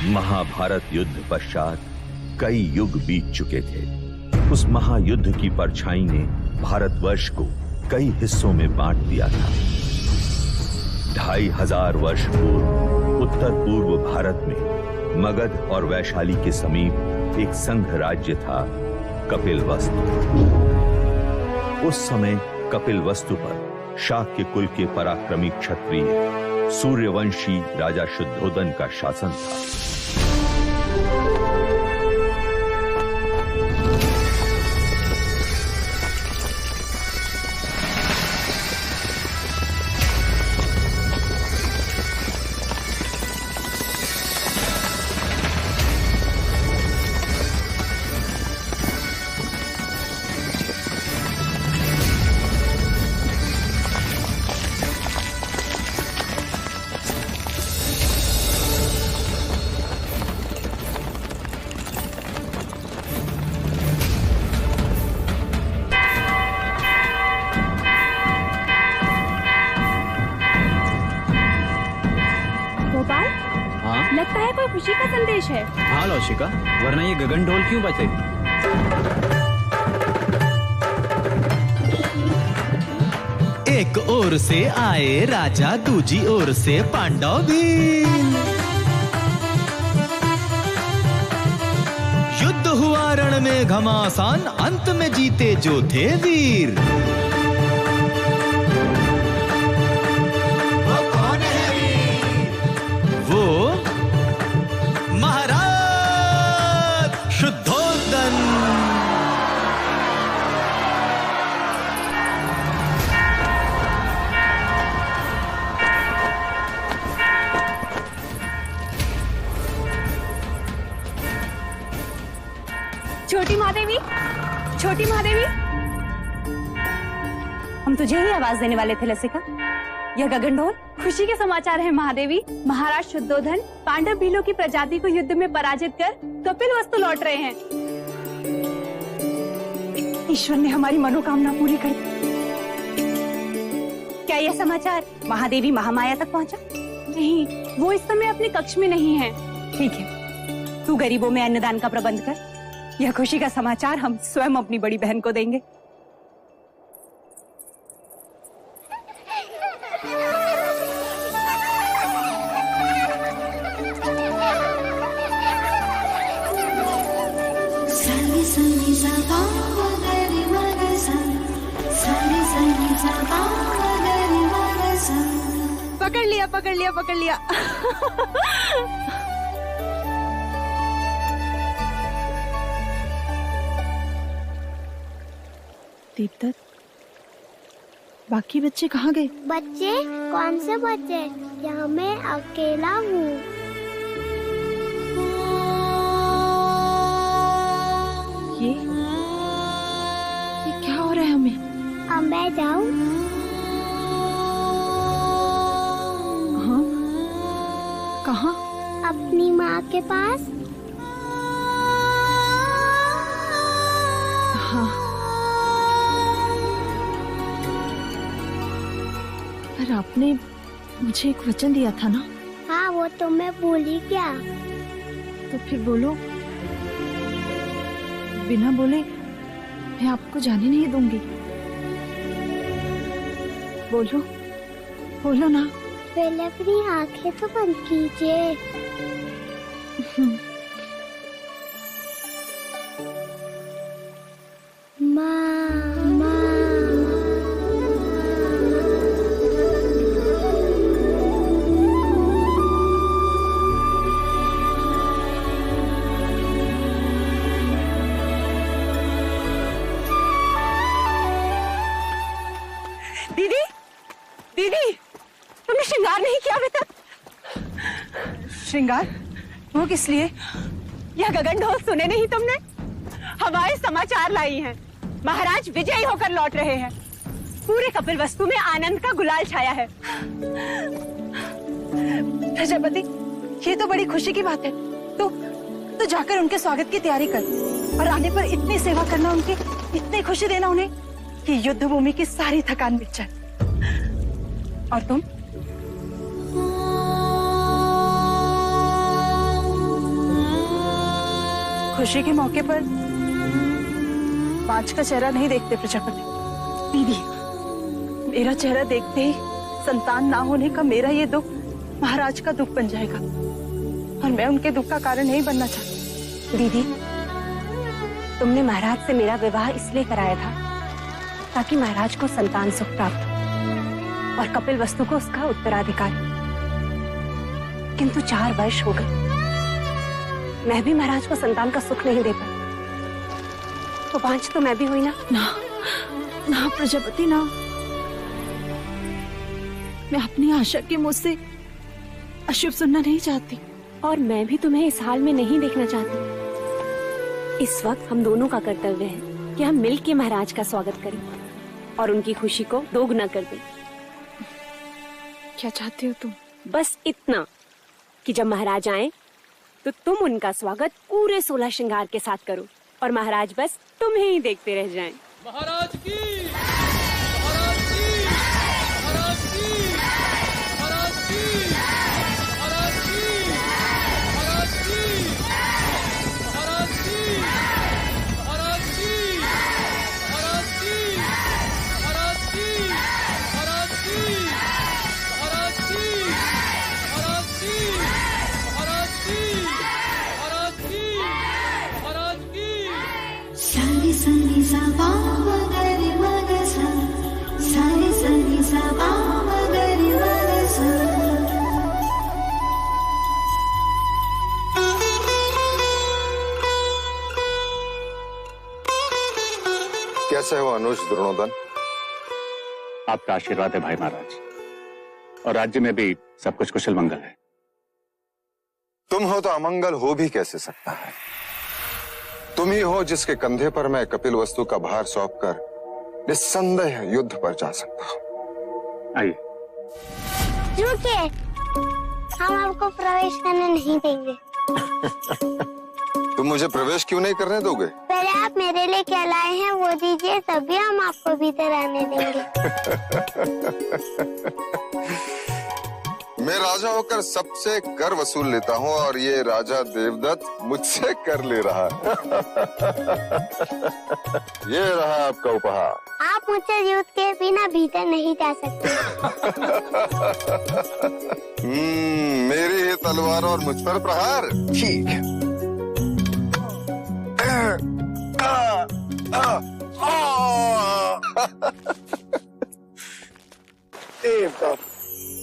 महाभारत युद्ध पश्चात कई युग बीत चुके थे। उस महायुद्ध की परछाई ने भारतवर्ष को कई हिस्सों में बांट दिया था। 2500 वर्ष पूर्व उत्तर पूर्व भारत में मगध और वैशाली के समीप एक संघ राज्य था, कपिलवस्तु। उस समय कपिलवस्तु पर शाक्य कुल के पराक्रमी क्षत्रिय सूर्यवंशी राजा शुद्धोधन का शासन था। लगता है कोई खुशी का संदेश है। हाँ लौशिका, वरना ये गगन ढोल क्यों बजे? एक ओर से आए राजा, दूजी ओर से पांडव भी। युद्ध हुआ रण में घमासान, अंत में जीते जो थे वीर। छोटी महादेवी, हम तुझे ही आवाज देने वाले थे लसिका। यह गगन ढोल खुशी के समाचार है महादेवी। महाराज शुद्धोधन पांडव भीलों की प्रजाति को युद्ध में पराजित कर कपिलवस्तु लौट रहे हैं। ईश्वर ने हमारी मनोकामना पूरी कर दी। क्या यह समाचार महादेवी महामाया तक पहुंचा? नहीं, वो इस समय अपने कक्ष में नहीं है। ठीक है, तू गरीबों में अन्नदान का प्रबंध कर। यह खुशी का समाचार हम स्वयं अपनी बड़ी बहन को देंगे। पकड़ लिया, पकड़ लिया, पकड़ लिया। दीप्त, बाकी बच्चे कहाँ गए? बच्चे? कौन से बच्चे? यहाँ मैं अकेला हूँ। ये क्या हो रहा है हमें? अब मैं जाऊँ? हाँ, कहाँ? अपनी माँ के पास। हाँ, पर आपने मुझे एक वचन दिया था ना? हाँ, वो तो मैं भूली क्या। तो फिर बोलो। बिना बोले मैं आपको जाने नहीं दूंगी। बोलो, बोलो ना। पहले अपनी आंखें तो बंद कीजिए। दीदी, दीदी, तुमने श्रृंगार नहीं किया अभी तक। श्रृंगार? वो किस लिए? यह गगन ढोल सुने नहीं तुमने? हमारे समाचार लाई हैं। महाराज विजयी होकर लौट रहे हैं। पूरे कपिलवस्तु में आनंद का गुलाल छाया है। प्रजापति, ये तो बड़ी खुशी की बात है। तो जाकर उनके स्वागत की तैयारी कर और आने पर इतनी सेवा करना, उनकी इतनी खुशी देना उन्हें कि युद्ध भूमि की सारी थकान मिट जाए। और तुम खुशी के मौके पर पांच का चेहरा नहीं देखते प्रजापति। दीदी, मेरा चेहरा देखते ही संतान ना होने का मेरा ये दुख महाराज का दुख बन जाएगा और मैं उनके दुख का कारण नहीं बनना चाहती। दीदी, तुमने महाराज से मेरा विवाह इसलिए कराया था ताकि महाराज को संतान सुख प्राप्त हो और कपिल वस्तु को उसका उत्तराधिकारी। किंतु 4 वर्ष हो गए, मैं भी महाराज को संतान का सुख नहीं दे पाई, तो बांझ तो मैं भी हुई ना। ना प्रजापति ना, मैं अपनी आशा के मुंह से अशुभ सुनना नहीं चाहती। और मैं भी तुम्हें इस हाल में नहीं देखना चाहती। इस वक्त हम दोनों का कर्तव्य है कि हम मिलकर महाराज का स्वागत करें और उनकी खुशी को दोगुना कर दें। क्या चाहती हो तुम? बस इतना कि जब महाराज आए तो तुम उनका स्वागत पूरे 16 श्रृंगार के साथ करो और महाराज बस तुम्हें ही देखते रह जाएं। महाराज की, महाराज की, महाराज की, महाराज की, महाराज की, महाराज की, महाराज की, महाराज की, महाराज की, महाराज की, महाराज की, महाराज की, महाराज की, महाराज की, महाराज की, महाराज की। सारे संगी सा गरी मगसा, सारे संगी सा गरी मगसा। कैसे हो अनुज द्रोणोदन? आपका आशीर्वाद है भाई महाराज, और राज्य में भी सब कुछ कुशल मंगल है। तुम हो तो अमंगल हो भी कैसे सकता है? तुम ही हो जिसके कंधे पर मैं कपिल वस्तु का भार सौंपकर निस्संदेह युद्ध पर जा सकता हूं। आइए। रुकिए, हम आपको प्रवेश करने नहीं देंगे। तुम मुझे प्रवेश क्यों नहीं करने दोगे? पहले आप मेरे लिए क्या लाए हैं वो दीजिए, तभी हम आपको भीतर आने देंगे। मैं राजा होकर सबसे कर वसूल लेता हूँ और ये राजा देवदत्त मुझसे कर ले रहा है। ये रहा आपका उपहार। आप मुझसे युद्ध के बिना भीतर नहीं जा सकते। मेरी ही तलवार और मुझ पर प्रहार। ठीक है।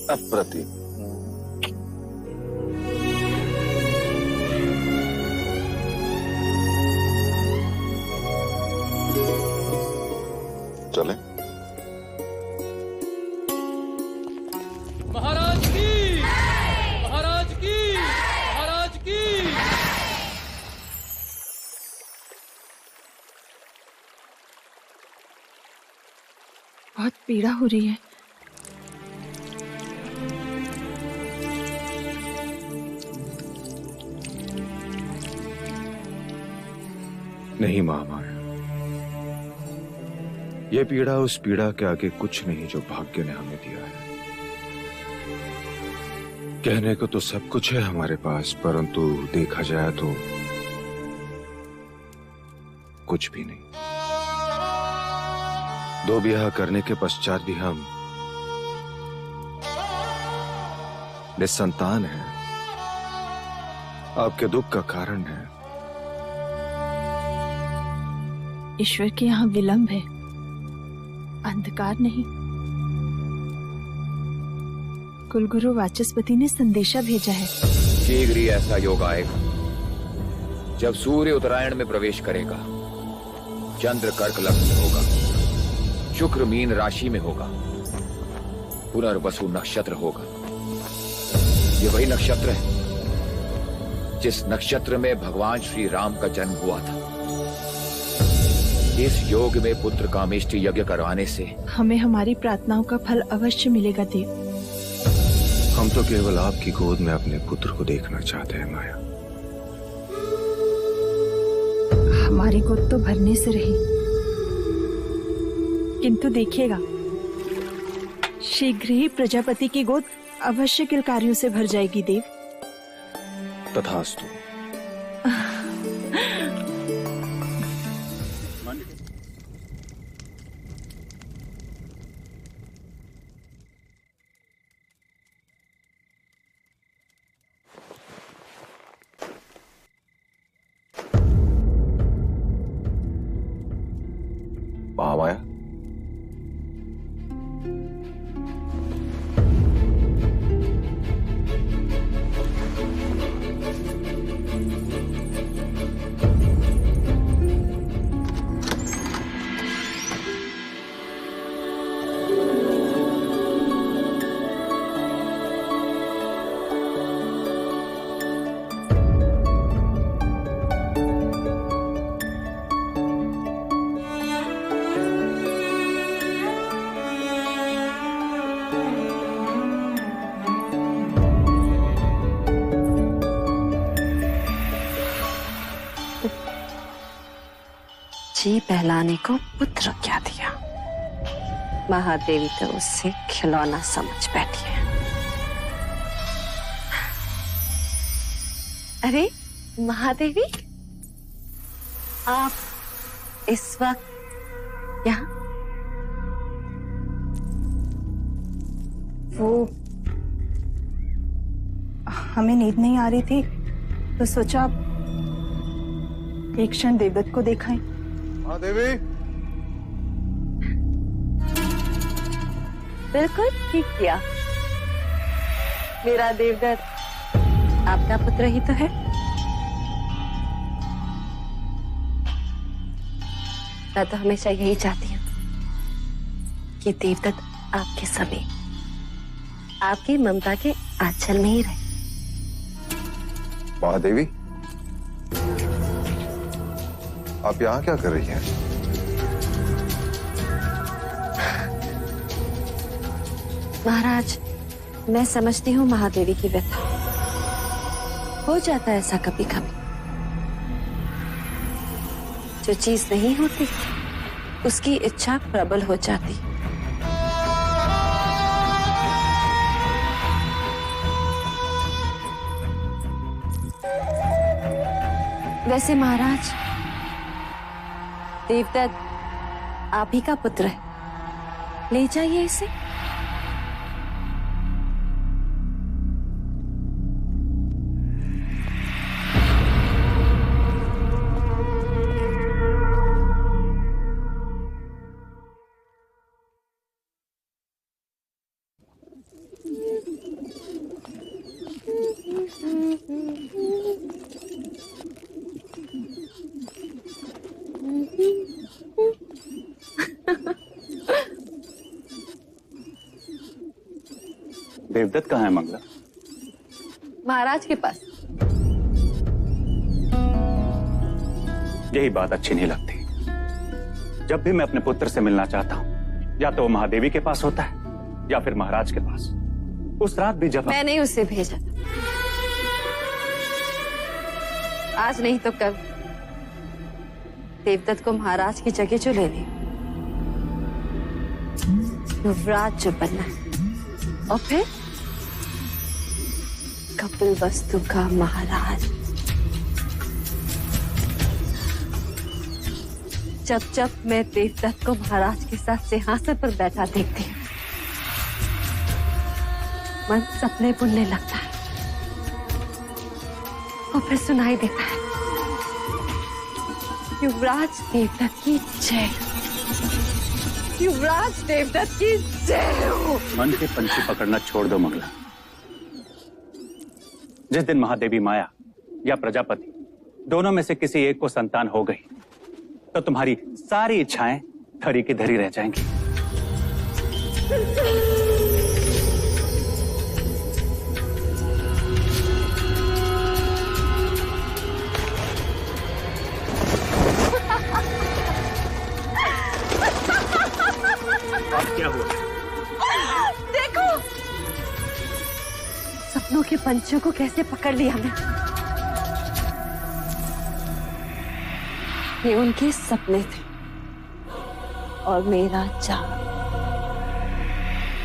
अप्रतिम। चले। महाराज की, महाराज की, महाराज की। बहुत पीड़ा हो रही है। नहीं महामाया, ये पीड़ा उस पीड़ा के आगे कुछ नहीं जो भाग्य ने हमें दिया है। कहने को तो सब कुछ है हमारे पास, परंतु देखा जाए तो कुछ भी नहीं। 2 ब्याह करने के पश्चात भी हम निसंतान हैं। आपके दुख का कारण है। ईश्वर के यहाँ विलंब है, अंधकार नहीं। कुलगुरु वाचस्पति ने संदेशा भेजा है। शीघ्र ही ऐसा योग आएगा जब सूर्य उत्तरायण में प्रवेश करेगा, चंद्र कर्क लग्न में होगा, शुक्र मीन राशि में होगा, पुनर्वसु नक्षत्र होगा। ये वही नक्षत्र है जिस नक्षत्र में भगवान श्री राम का जन्म हुआ था। इस योग में पुत्र कामेष्टि यज्ञ करवाने से हमें हमारी प्रार्थनाओं का फल अवश्य मिलेगा देव। हम तो केवल आपकी गोद में अपने पुत्र को देखना चाहते हैं माया। हमारी गोद तो भरने से रही, किंतु देखिएगा शीघ्र ही प्रजापति की गोद अवश्य किलकारियों से भर जाएगी देव। तथास्तु। जी बहलाने को पुत्र क्या दिया, महादेवी तो उससे खिलौना समझ बैठी है। अरे महादेवी, आप इस वक्त यहाँ? वो हमें नींद नहीं आ रही थी तो सोचा एक क्षण देवदत्त को देखाएं। हाँ देवी, बिल्कुल ठीक किया। मेरा देवदत्त आपका पुत्र ही तो है। मैं तो हमेशा यही चाहती हूँ कि देवदत्त आपके समीप, आपकी ममता के आंचल में ही रहे। महादेवी, आप यहाँ क्या कर रही हैं? महाराज, मैं समझती हूँ महादेवी की व्यथा। हो जाता है ऐसा कभी कभी। जो चीज नहीं होती उसकी इच्छा प्रबल हो जाती। वैसे महाराज, देवदत्त आप ही का पुत्र है, ले जाइए इसे। देवदत्त कहाँ है मंगला? महाराज के पास। यही बात अच्छी नहीं लगती। जब भी मैं अपने पुत्र से मिलना चाहता हूँ, या तो वो महादेवी के पास होता है या फिर महाराज के पास। उस रात भी जब मैंने उसे भेजा था, आज नहीं तो कल देवदत्त को महाराज की जगह जो लेनी, युवराज जो बनना है, और फिर कपिल वस्तु का महाराज। जब जब मैं देवदत्त को महाराज के साथ सिंहासन पर बैठा देखती हूँ, मन सपने बुनने लगता है और फिर सुनाई देता है, युवराज देवदत्त की जय, युवराज देवदत्त की जय हो। मन के पंछी पकड़ना छोड़ दो मंगला। जिस दिन महादेवी माया या प्रजापति दोनों में से किसी एक को संतान हो गई, तो तुम्हारी सारी इच्छाएं धरी की धरी रह जाएंगी। अब क्या हुआ? देखो, सपनों के पंछियों को कैसे पकड़ लिया मैं। ये उनके सपने थे और मेरा जाल।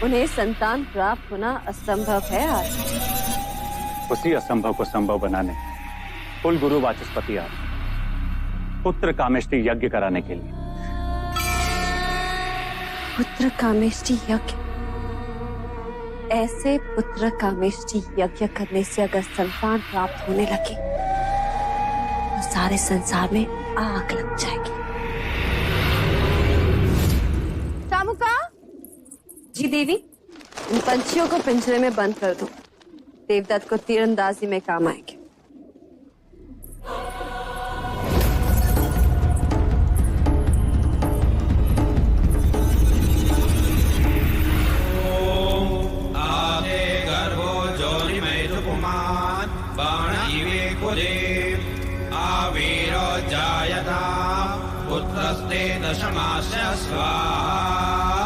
उन्हें संतान प्राप्त होना असंभव है आज। उसी असंभव को संभव बनाने कुल गुरु वाचस्पति आए पुत्र कामेष्टि यज्ञ कराने के लिए। पुत्र कामेष्टि यज्ञ? ऐसे पुत्र कामेष्टि यज्ञ करने से अगर संतान प्राप्त होने लगे तो सारे संसार में आग लग जाएगी। चामुका जी देवी, इन पंछियों को पिंजरे में बंद कर दो। देवदत्त को तीरंदाजी में काम आएंगे। पुत्रस्ते दशमास्य स्वाहा।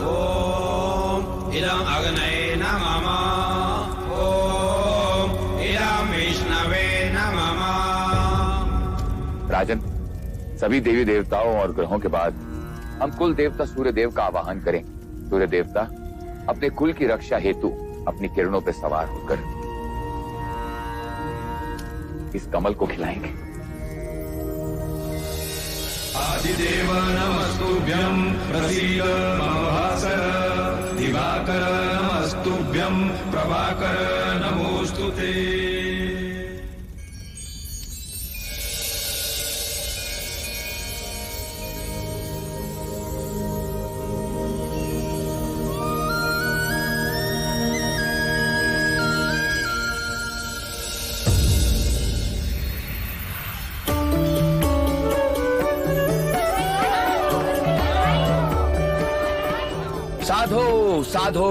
ओम इदं अग्नये नमः। ओम इदं विष्णवे नमः। राजन, सभी देवी देवताओं और ग्रहों के बाद हम कुल देवता सूर्य देव का आवाहन करें। सूर्य देवता अपने कुल की रक्षा हेतु अपनी किरणों पर सवार होकर इस कमल को खिलाएंगे। आदिदेव नमस्तुभ्यं प्रसीद महाभास्कर, दिवाकर नमस्तुभ्यं प्रभाकर नमोस्तुते। साधो साधो,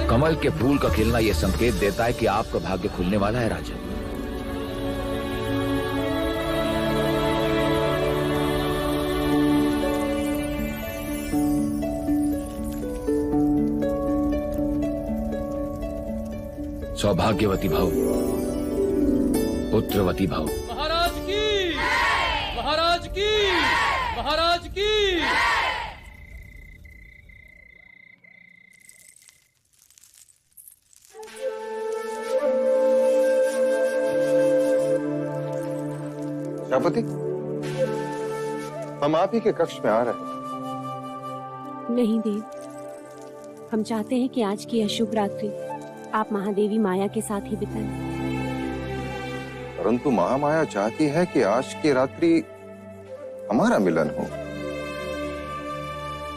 कमल के फूल का खिलना यह संकेत देता है कि आपका भाग्य खुलने वाला है राजन। सौभाग्यवती भव, पुत्रवती भव। महाराज की, महाराज की, महाराज की। प्रजापति, हम आप ही के कक्ष में आ रहे हैं। नहीं देव, हम चाहते हैं कि आज की अशुभ रात्रि आप महादेवी माया के साथ ही बिताएं। परंतु महामाया चाहती है कि आज की रात्रि हमारा मिलन हो।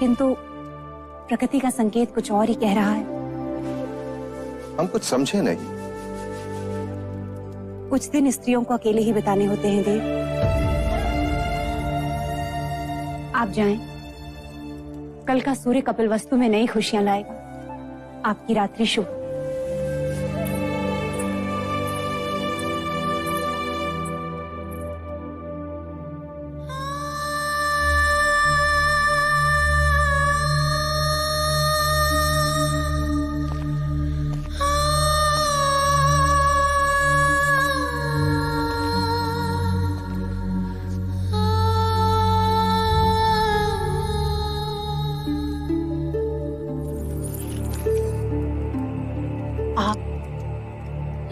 किंतु प्रकृति का संकेत कुछ और ही कह रहा है। हम कुछ समझे नहीं। कुछ दिन स्त्रियों को अकेले ही बिताने होते हैं देव। आप जाएं। कल का सूर्य कपिल वस्तु में नई खुशियां लाएगा। आपकी रात्रि शुभ।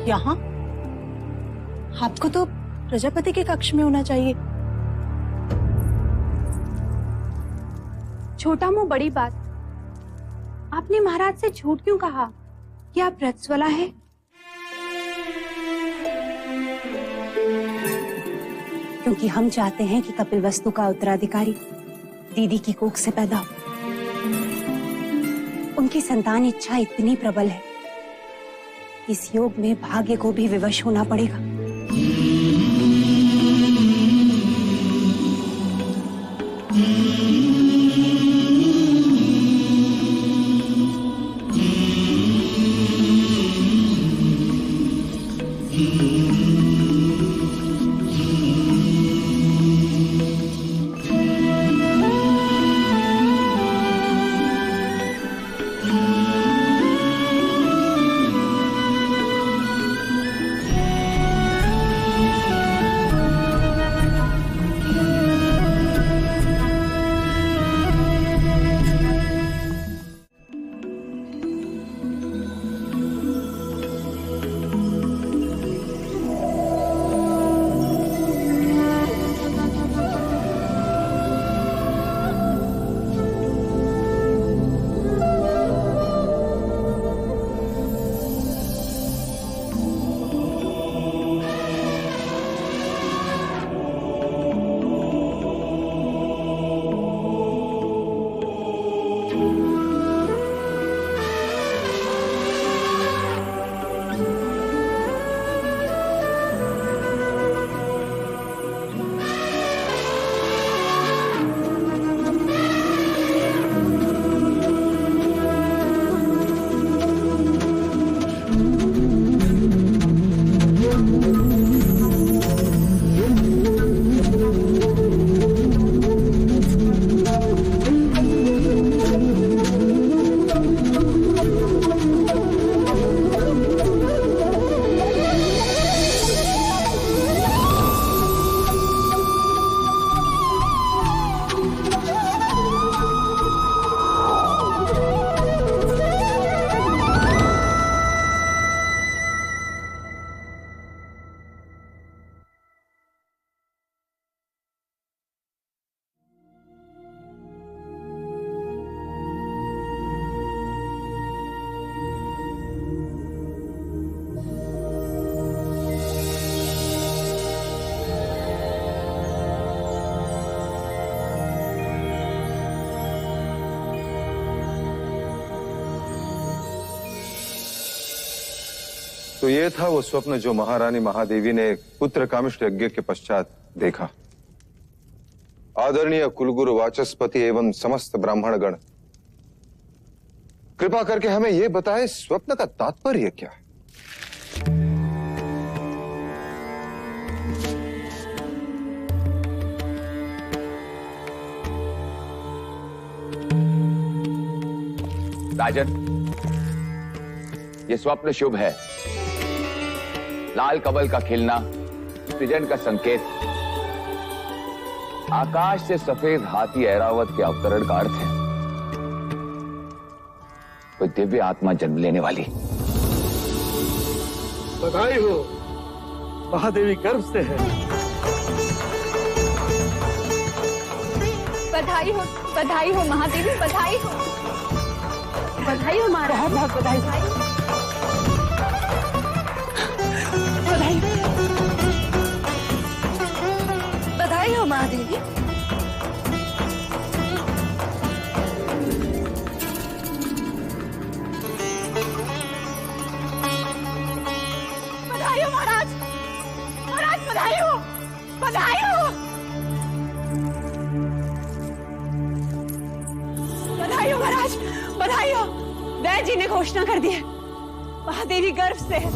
यहाँ? आपको तो प्रजापति के कक्ष में होना चाहिए। छोटा मुंह बड़ी बात। आपने महाराज से झूठ क्यों कहा कि आप रजस्वला हैं? क्योंकि हम चाहते हैं कि कपिल वस्तु का उत्तराधिकारी दीदी की कोख से पैदा हो। उनकी संतान इच्छा इतनी प्रबल है, इस योग में भाग्य को भी विवश होना पड़ेगा। तो ये था वो स्वप्न जो महारानी महादेवी ने पुत्र कामिष्ठ यज्ञ के पश्चात देखा। आदरणीय कुलगुरु वाचस्पति एवं समस्त ब्राह्मणगण, कृपा करके हमें यह बताएं स्वप्न का तात्पर्य क्या है? राजन, ये स्वप्न शुभ है। लाल कमल का खिलना सृजन का संकेत, आकाश से सफेद हाथी ऐरावत के अवतरण का अर्थ है। कोई दिव्य आत्मा जन्म लेने वाली। बधाई हो, महादेवी गर्भ से है। बधाई हो महादेवी, बधाई हो महाराज, बहुत बधाई। बधाई हो महादेवी। बधाई हो महाराज, बधाई हो महाराज, बधाई हो। वैद्य जी ने घोषणा कर दी है, महादेवी गर्भ से है।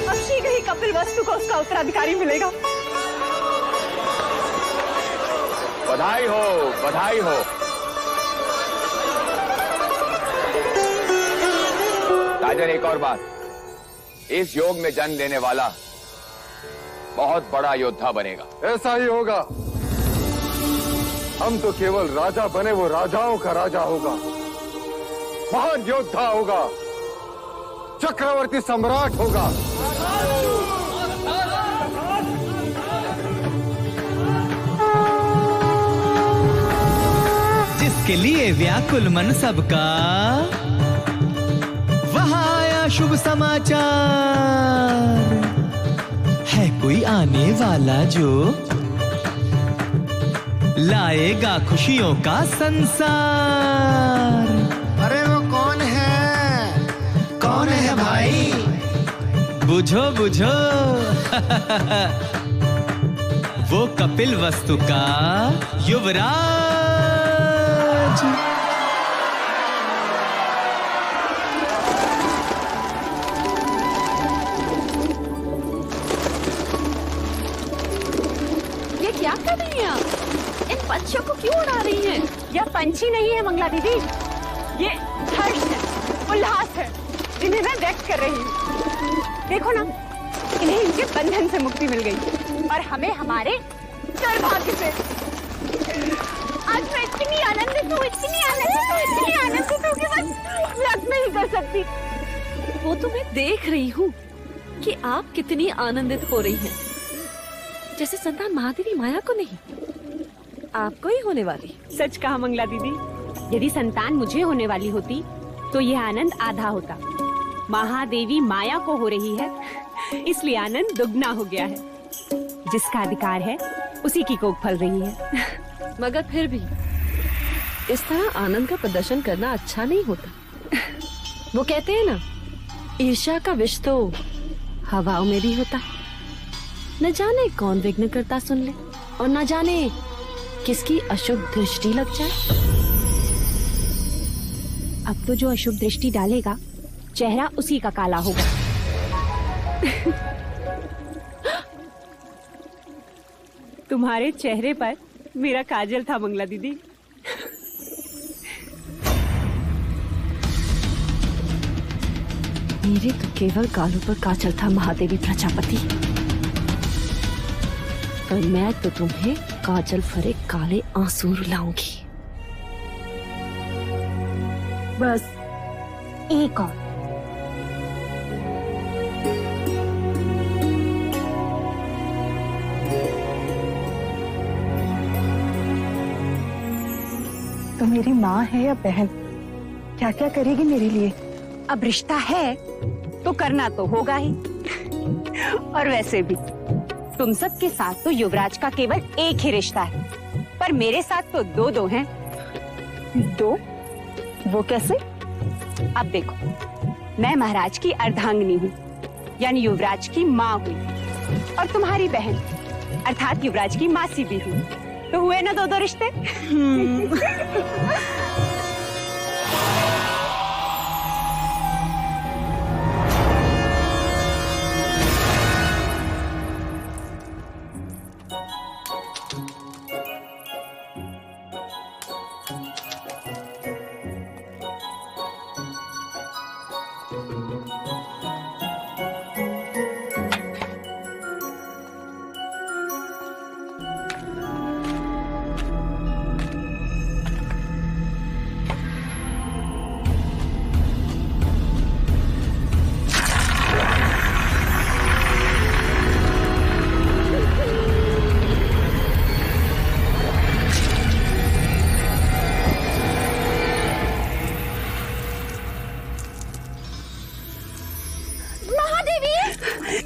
अब शीघ्र ही कपिल वस्तु को उसका उत्तराधिकारी मिलेगा। बधाई हो, बधाई हो। राजन, एक और बात, इस योग में जन्म लेने वाला बहुत बड़ा योद्धा बनेगा। ऐसा ही होगा। हम तो केवल राजा बने, वो राजाओं का राजा होगा, महान योद्धा होगा, चक्रवर्ती सम्राट होगा। जिसके लिए व्याकुल मन सबका, वहां आया शुभ समाचार। है कोई आने वाला जो लाएगा खुशियों का संसार। अरे वो कौन है भाई? बुझो वो कपिल वस्तु का युवराज। ये क्या कर रही हैं आप? इन पंछियों को क्यों उड़ा रही हैं? यह पंछी नहीं है मंगला दीदी, ये हर्ष है, उल्लास है, जिन्हें मैं व्यक्त कर रही हूँ। देखो ना, इन्हें इनके बंधन से मुक्ति मिल गई और हमें हमारे सौभाग्य से। आज मैं इतनी आनंदित हूँ कि बस व्यक्त नहीं कर सकती। वो तो मैं देख रही हूँ कि आप कितनी आनंदित हो रही हैं। जैसे संतान महादेवी माया को नहीं, आपको ही होने वाली। सच कहा मंगला दीदी, यदि संतान मुझे होने वाली होती तो यह आनंद आधा होता। महादेवी माया को हो रही है, इसलिए आनंद दुगना हो गया है। जिसका अधिकार है उसी की कोख फल रही है। मगर फिर भी इस तरह आनंद का प्रदर्शन करना अच्छा नहीं होता। वो कहते हैं ना, ईर्ष्या का विष तो हवाओं में भी होता है। न जाने कौन विघ्न करता सुन ले, और न जाने किसकी अशुभ दृष्टि लग जाए। अब तो जो अशुभ दृष्टि डालेगा, चेहरा उसी का काला होगा। तुम्हारे चेहरे पर मेरा काजल था मंगला दीदी। मेरे तो केवल गालों पर काजल था महादेवी प्रजापति, पर मैं तो तुम्हें काजल भरे काले आंसू रुलाऊंगी। बस एक और। तो मेरी माँ है या बहन, क्या क्या करेगी मेरे लिए? अब रिश्ता है तो करना तो होगा ही। और वैसे भी तुम सब के साथ तो युवराज का केवल एक ही रिश्ता है, पर मेरे साथ तो दो दो हैं। दो? वो कैसे? अब देखो, मैं महाराज की अर्धांगिनी हूँ, यानी युवराज की माँ हुई, और तुम्हारी बहन अर्थात युवराज की मासी भी हूँ। तो हुए ना दो रिश्ते।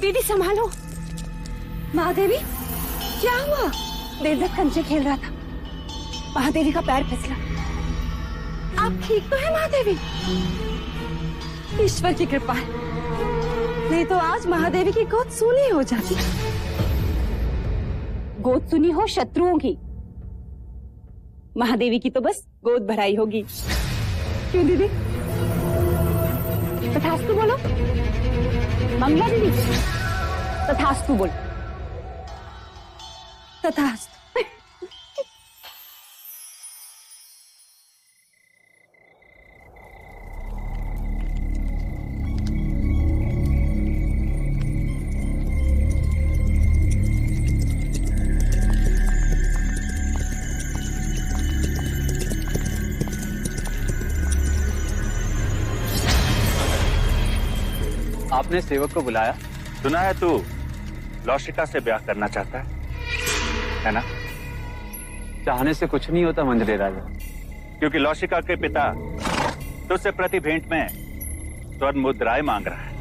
दीदी संभालो। महादेवी, क्या हुआ? देर तक कंचे खेल रहा था, महादेवी का पैर फिसला। आप ठीक तो है महादेवी? ईश्वर की कृपा है, नहीं तो आज महादेवी की गोद सूनी हो जाती। गोद सुनी हो शत्रुओं की, महादेवी की तो बस गोद भराई होगी। क्यों दीदी? तथास्तु बोलो। मंगला दीदी, तथास्तु बोल। तथास्तु। आपने सेवक को बुलाया? सुना है तू लौशिका से ब्याह करना चाहता है ना? चाहने से कुछ नहीं होता मंजरे राजा, क्योंकि लौशिका के पिता तुझसे प्रति भेंट में स्वर्ण मुद्राएं मांग रहा है।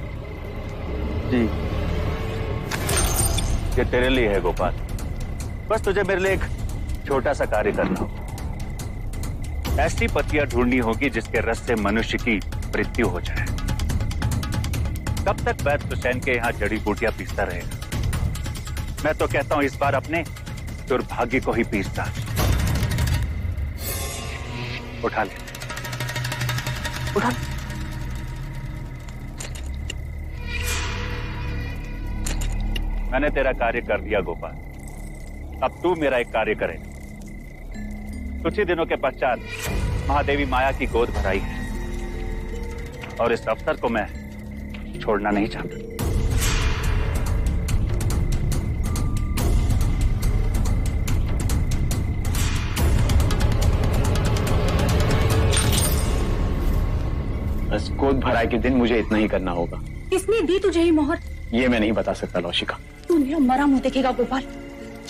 जी, ये तेरे लिए है गोपाल। बस तुझे मेरे लिए एक छोटा सा कार्य करना होगा। ऐसी पतियां ढूंढनी होगी जिसके रस से मनुष्य की मृत्यु हो जाए। तब तक वैद्य हुसैन के यहाँ जड़ी बूटियां पीसता रहेगा। मैं तो कहता हूं इस बार अपने दुर्भाग्य को ही पीसता। उठा ले, उठा। मैंने तेरा कार्य कर दिया गोपाल, अब तू मेरा एक कार्य करेगा। कुछ ही दिनों के पश्चात महादेवी माया की गोद भराई है, और इस अवसर को मैं छोड़ना नहीं चाहता। बस गोद भराई के दिन मुझे इतना ही करना होगा। किसने दी तुझे ये मोहर? ये मैं नहीं बता सकता लौशिका। तू मेरा मरा मुंह देखेगा गोपाल,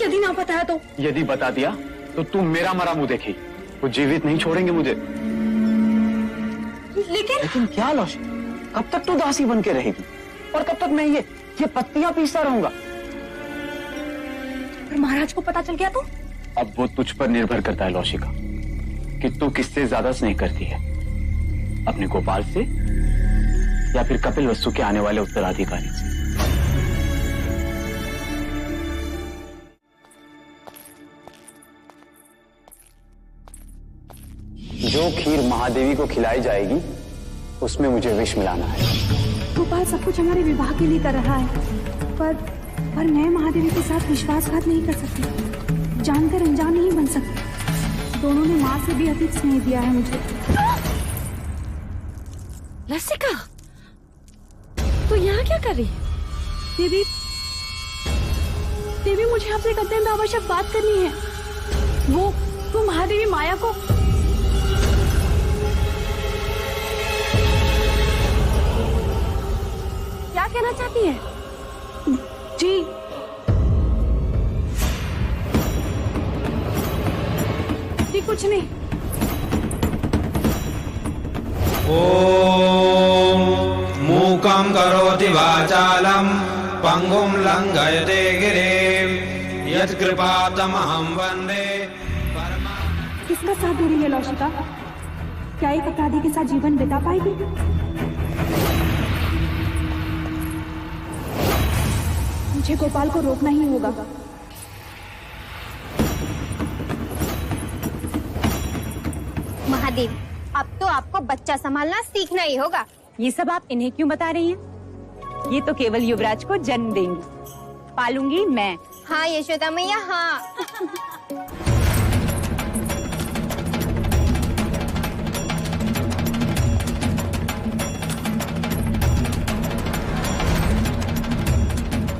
यदि ना बताया तो? यदि बता दिया तो तू मेरा मरा मुंह देखेगी, वो जीवित नहीं छोड़ेंगे मुझे। लेकिन क्या लौशिका, कब तक तू दासी बन के रहेगी, और कब तक मैं ये पत्तियां पीसता रहूंगा? महाराज को पता चल गया तो? अब वो तुझ पर निर्भर करता है लौशिका, कि तू किससे ज्यादा स्नेह करती है, अपने गोपाल से या फिर कपिल वस्तु के आने वाले उत्तराधिकारी से। जो खीर महादेवी को खिलाई जाएगी उसमें मुझे विष मिलाना है। गोपाल सब कुछ हमारे विवाह के लिए कर रहा है, पर मैं महादेवी के साथ विश्वासघात नहीं कर सकती, जानकर अनजान नहीं बन सकती। दोनों ने माँ से भी अधिक स्नेह दिया है मुझे। लसिका, तू यहाँ क्या कर रही है? देवी मुझे आपसे एक अत्यंत आवश्यक बात करनी है। वो महादेवी माया को क्या कहना चाहती है? जी, कुछ नहीं। ओम मूकं करोति वाचालं पंगुं लंघयते गिरिं यत्कृपातमहं वन्दे। किसका साथ दे रही है लौशिका? क्या एक अपराधी के साथ जीवन बिता पाएगी? मुझे गोपाल को रोकना ही होगा। महादेवी, अब तो आपको बच्चा संभालना सीखना ही होगा। ये सब आप इन्हें क्यों बता रही हैं? ये तो केवल युवराज को जन्म देंगी, पालूंगी मैं। हाँ यशोदा मैया, हाँ।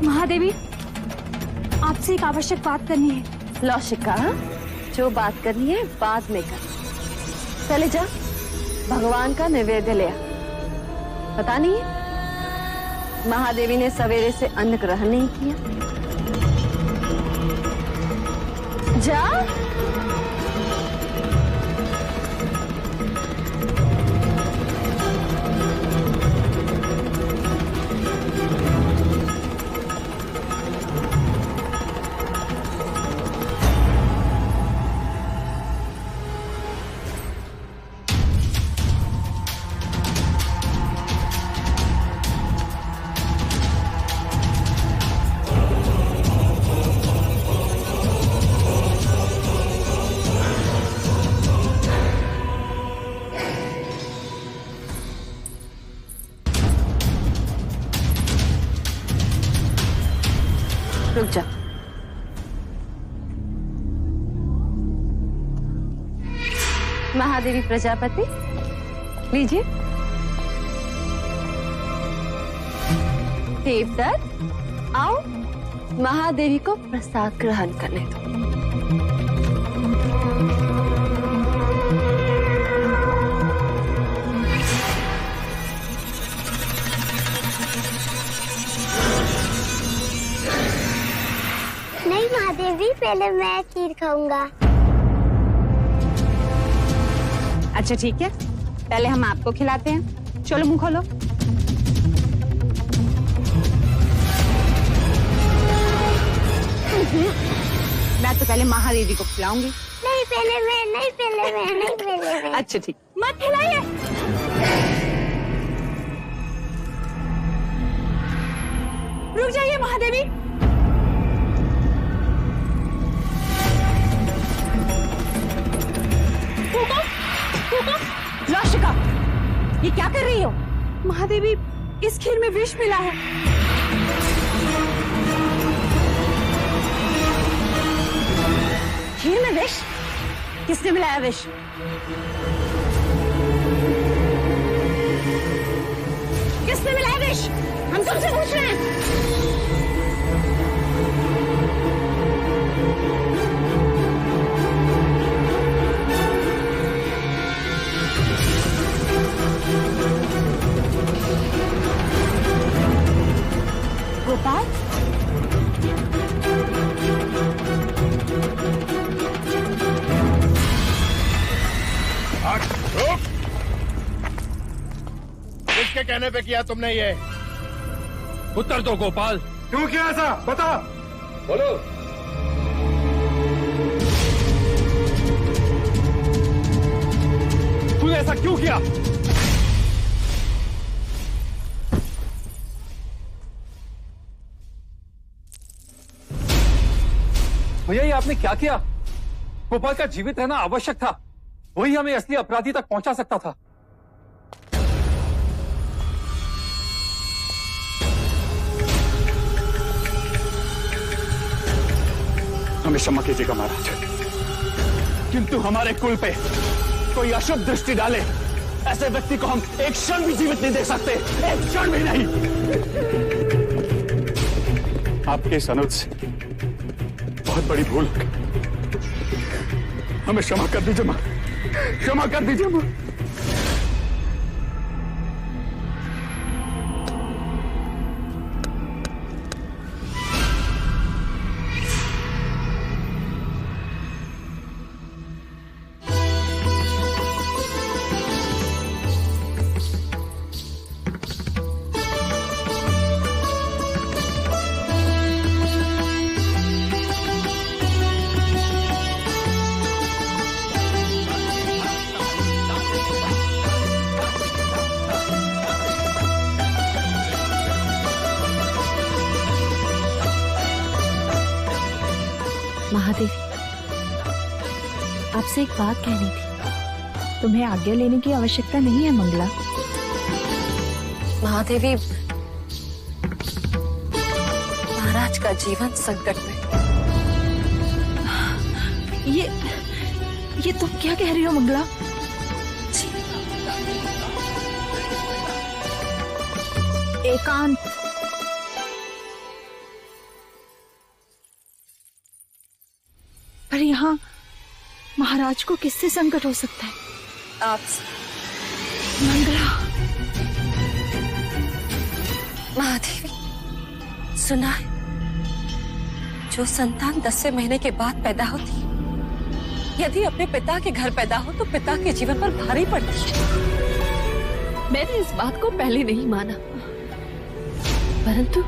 महादेवी, आपसे एक आवश्यक बात करनी है। लौशिका, जो बात करनी है बाद में कर। चले जा, भगवान का नैवेद्य ले आ। पता नहीं है महादेवी ने सवेरे से अन्न ग्रहण नहीं किया। जा। रुक जा। महादेवी प्रजापति, लीजिए। देवदत्त, आओ महादेवी को प्रसाद ग्रहण करने दो। नहीं महादेवी, पहले मैं खीर खाऊंगा। अच्छा ठीक है, पहले हम आपको खिलाते हैं। चलो मुंह खोलो। मैं तो पहले महादेवी को खिलाऊंगी। नहीं पहले मैं, नहीं पहले मैं, नहीं पहले मैं। अच्छा ठीक, मत खिलाइए। रुक जाइए महादेवी। लौशिका, ये क्या कर रही हो? महादेवी, इस खीर में विष मिला है। खीर में विष? किसने मिलाया विष? किसने मिलाया विष? हम तुमसे पूछ रहे हैं। गोपाल, किसके कहने पे किया तुमने ये? उत्तर दो गोपाल। क्यों किया ऐसा? बता। बोलो। तूने ऐसा क्यों किया? भैया, ये आपने क्या किया? गोपाल का जीवित रहना आवश्यक था, वही हमें असली अपराधी तक पहुंचा सकता था। हमें क्षमा कीजिएगा महाराज, किंतु हमारे कुल पे कोई अशुभ दृष्टि डाले ऐसे व्यक्ति को हम एक क्षण भी जीवित नहीं देख सकते, एक क्षण भी नहीं। आपके इस अनुज से बहुत बड़ी भूल हो गई, हमें क्षमा कर दीजिए मां, क्षमा कर दीजिए मां। महादेवी, आपसे एक बात कहनी थी। तुम्हें आज्ञा लेने की आवश्यकता नहीं है मंगला। महादेवी, महाराज का जीवन संकट में। ये तुम क्या कह रही हो मंगला? एकांत। पर यहाँ महाराज को किससे संकट हो सकता है? आपसे। मंगला। महादेवी, सुना है, जो संतान 10वें महीने के बाद पैदा होती है, यदि अपने पिता के घर पैदा हो तो पिता के जीवन पर भारी पड़ती है। मैंने इस बात को पहले नहीं माना, परंतु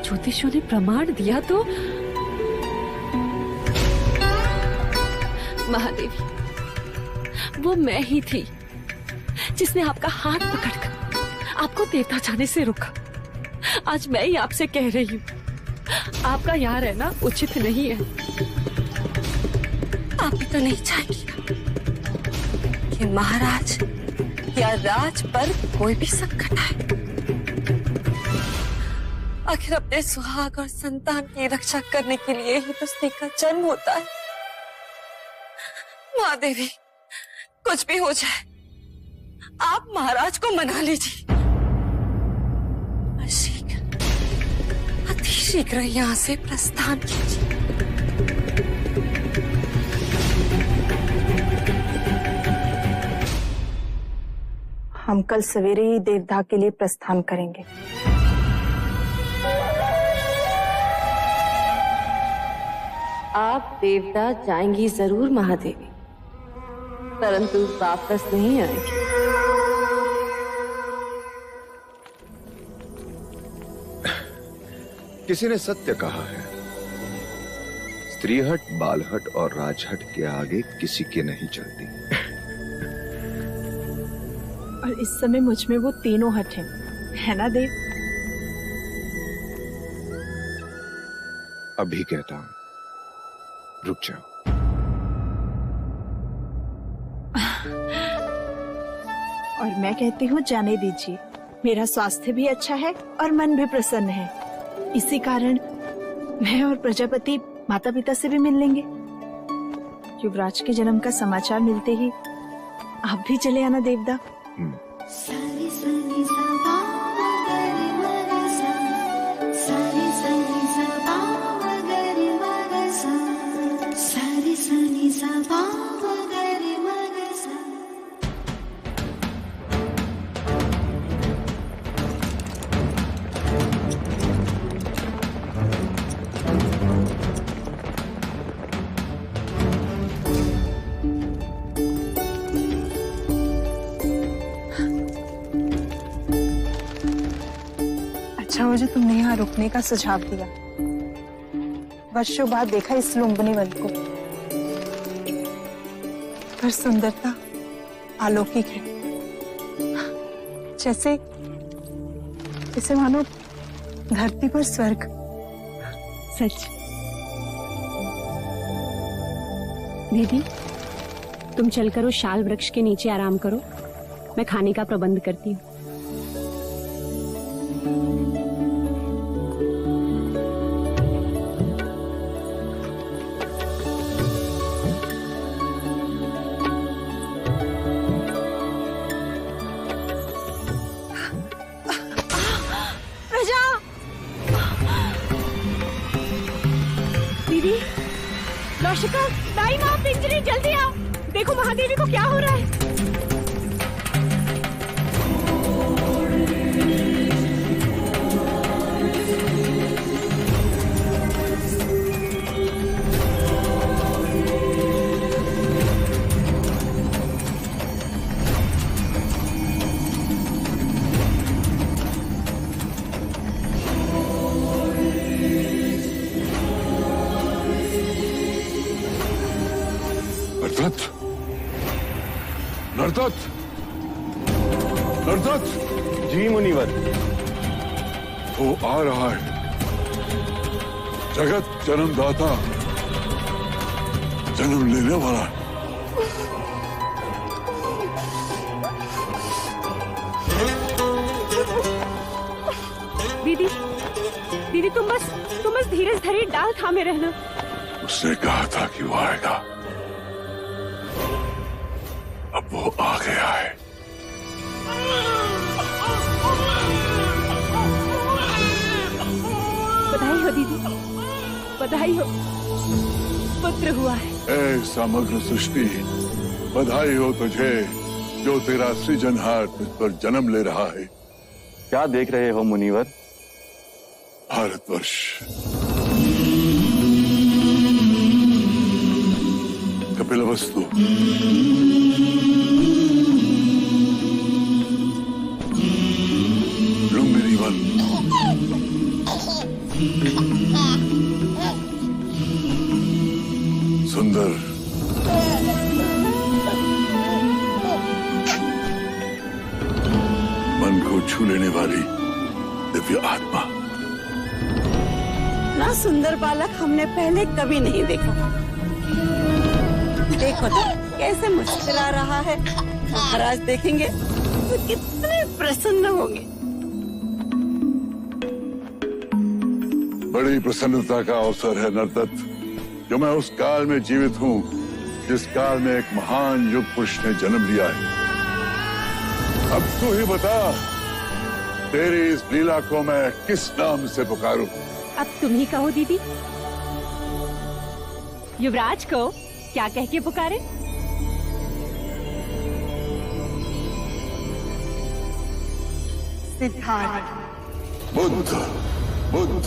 ज्योतिषियों ने प्रमाण दिया तो महादेवी, वो मैं ही थी जिसने आपका हाथ पकड़कर आपको देवता जाने से रोका। आज मैं ही आपसे कह रही हूँ, आपका यहाँ रहना उचित नहीं है। आप भी तो नहीं चाहेंगी कि महाराज या राज पर कोई भी संकट आए। आखिर अपने सुहाग और संतान की रक्षा करने के लिए ही तो स्त्री का जन्म होता है। महादेवी, कुछ भी हो जाए, आप महाराज को मना लीजिए। शीघ्र, अति शीघ्र यहाँ से प्रस्थान कीजिए। हम कल सवेरे ही देवदाह के लिए प्रस्थान करेंगे। आप देवदाह जाएंगी जरूर महादेवी, परंतु वापस नहीं आएंगे। किसी ने सत्य कहा है, स्त्रीहट, बालहट और राजहट के आगे किसी की नहीं चलती। और इस समय मुझ में वो तीनों हट हैं, है ना देव? अभी कहता हूं, रुक जाओ। और मैं कहती हूँ जाने दीजिए। मेरा स्वास्थ्य भी अच्छा है और मन भी प्रसन्न है। इसी कारण मैं और प्रजापति माता पिता से भी मिल लेंगे। युवराज के जन्म का समाचार मिलते ही आप भी चले आना देवदाह। अच्छा जो तुमने यहाँ रुकने का सुझाव दिया। वर्षों बाद देखा इस लुम्बिनी वन को, पर सुंदरता अलौकिक है। जैसे जैसे मानो धरती पर स्वर्ग। सच। दीदी, तुम चलकर उस शाल वृक्ष के नीचे आराम करो, मैं खाने का प्रबंध करती हूँ। नौशिका, दाई माँ, पिंजरी, जल्दी आओ। देखो महादेवी को क्या हो रहा है। नरदत्त, नरदत्त। जी मुनिवर। वो आ रहा है, जगत जन्मदाता जन्म लेने वाला। दीदी दीदी तुम बस धीरज धरी डाल थामे रहना। उसने कहा था कि वो आएगा, अब वो आ गया है। बधाई हो दीदी, बधाई हो, पुत्र हुआ है। ऐ समग्र सृष्टि, बधाई हो तुझे जो तेरा सृजनहार तुझ पर जन्म ले रहा है। क्या देख रहे हो मुनिवर? भारतवर्ष, कपिलवस्तु, लुम्बिनी वन, सुंदर, मन को छू लेने वाली दिव्य आत्मा। ना सुंदर बालक हमने पहले कभी नहीं देखा। देखो तो कैसे मुस्कुरा रहा है। महाराज देखेंगे तो कितने प्रसन्न होंगे। बड़ी प्रसन्नता का अवसर है नरदत्त, जो मैं उस काल में जीवित हूँ जिस काल में एक महान युग पुरुष ने जन्म लिया है। अब तू ही बता, तेरी इस लीला को मैं किस नाम से पुकारूं? अब तुम ही कहो दीदी। युवराज को क्या कह के पुकारे? सिद्धार्थ। बुद्ध, बुद्ध।